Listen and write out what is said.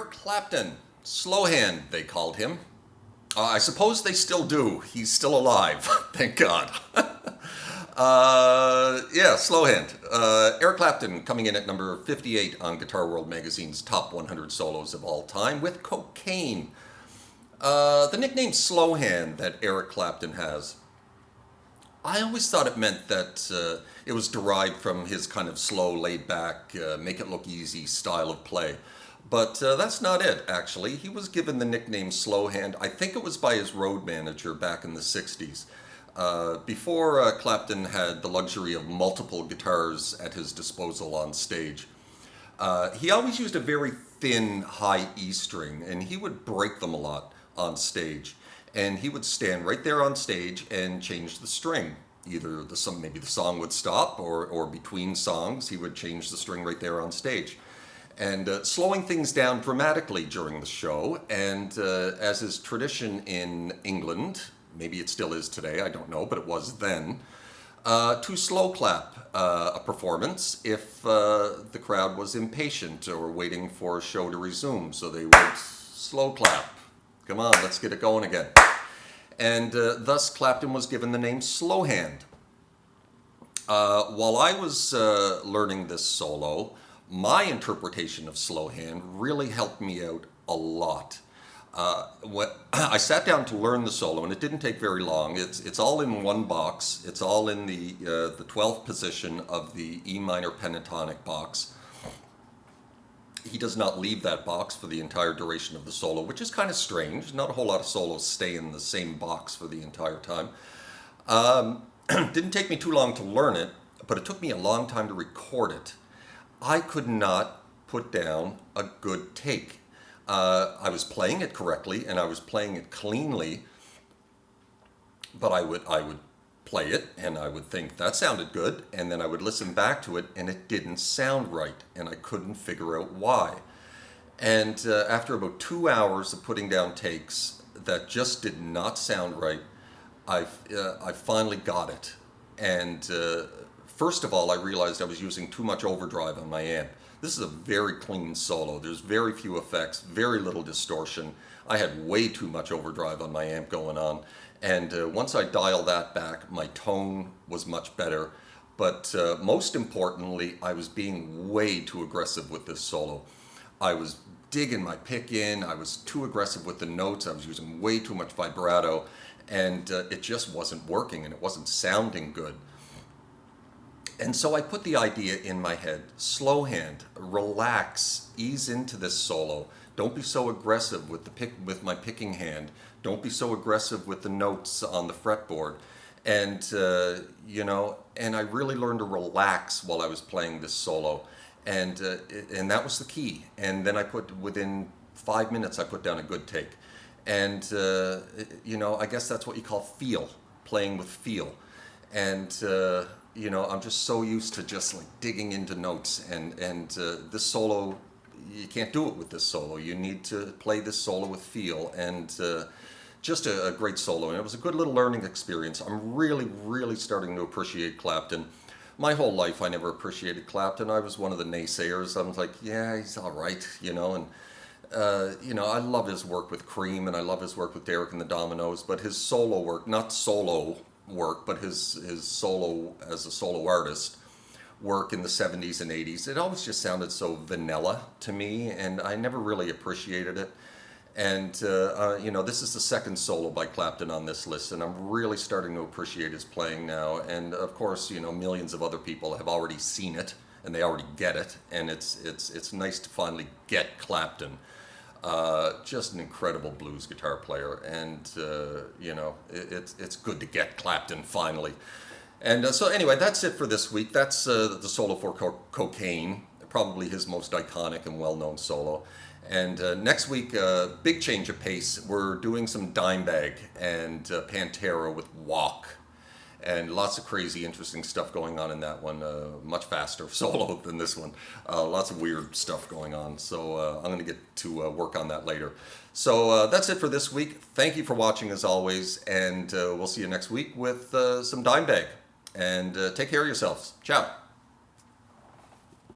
Eric Clapton. Slowhand, they called him. I suppose they still do. He's still alive. Thank God. Slowhand. Eric Clapton coming in at number 58 on Guitar World Magazine's Top 100 Solos of All Time with Cocaine. The nickname Slowhand that Eric Clapton has, I always thought it meant that it was derived from his kind of slow, laid-back, make-it-look-easy style of play. But that's not it, actually. He was given the nickname Slowhand, I think it was by his road manager back in the 60s. Before Clapton had the luxury of multiple guitars at his disposal on stage. He always used a very thin, high E string, and he would break them a lot on stage. And he would stand right there on stage and change the string. Either maybe the song would stop, or between songs, he would change the string right there on stage. And slowing things down dramatically during the show, and as is tradition in England, maybe it still is today, I don't know, but it was then, to slow clap a performance if the crowd was impatient or waiting for a show to resume. So they would slow clap. Come on, let's get it going again. And thus Clapton was given the name Slowhand. While I was learning this solo, my interpretation of Slowhand really helped me out a lot. I sat down to learn the solo, and it didn't take very long. It's all in one box. It's all in the 12th position of the E minor pentatonic box. He does not leave that box for the entire duration of the solo, which is kind of strange. Not a whole lot of solos stay in the same box for the entire time. Didn't take me too long to learn it, but it took me a long time to record it. I could not put down a good take. I was playing it correctly, and I was playing it cleanly, but I would play it, and I would think that sounded good, and then I would listen back to it, and it didn't sound right, and I couldn't figure out why. And after about 2 hours of putting down takes that just did not sound right, I finally got it. And first of all, I realized I was using too much overdrive on my amp. This is a very clean solo. There's very few effects, very little distortion. I had way too much overdrive on my amp going on. And once I dialed that back, my tone was much better. But most importantly, I was being way too aggressive with this solo. I was digging my pick in. I was too aggressive with the notes. I was using way too much vibrato. And it just wasn't working, and it wasn't sounding good. And so I put the idea in my head, Slowhand, relax, ease into this solo. Don't be so aggressive with my picking hand. Don't be so aggressive with the notes on the fretboard. And, and I really learned to relax while I was playing this solo. And that was the key. And then within 5 minutes, I put down a good take. And, I guess that's what you call feel, playing with feel. And, I'm just so used to just like digging into notes, and this solo, you can't do it with this solo. You need to play this solo with feel, and just a great solo. And it was a good little learning experience. I'm really, really starting to appreciate Clapton. My whole life, I never appreciated Clapton. I was one of the naysayers. I was like, yeah, he's all right, and I love his work with Cream, and I love his work with Derek and the Dominoes, but his solo work, not solo work, but his solo as a solo artist work in the 70s and 80s, it always just sounded so vanilla to me, and I never really appreciated it. And this is the second solo by Clapton on this list, and I'm really starting to appreciate his playing now. And of course, millions of other people have already seen it, and they already get it, and it's nice to finally get Clapton. Just an incredible blues guitar player, and it's good to get Clapton finally. And so anyway, that's it for this week. That's the solo for Cocaine, probably his most iconic and well-known solo. And next week, big change of pace. We're doing some Dimebag and Pantera with Walk. And lots of crazy, interesting stuff going on in that one. Much faster solo than this one. Lots of weird stuff going on. So I'm going to get to work on that later. So that's it for this week. Thank you for watching as always. And we'll see you next week with some Dimebag. And take care of yourselves. Ciao.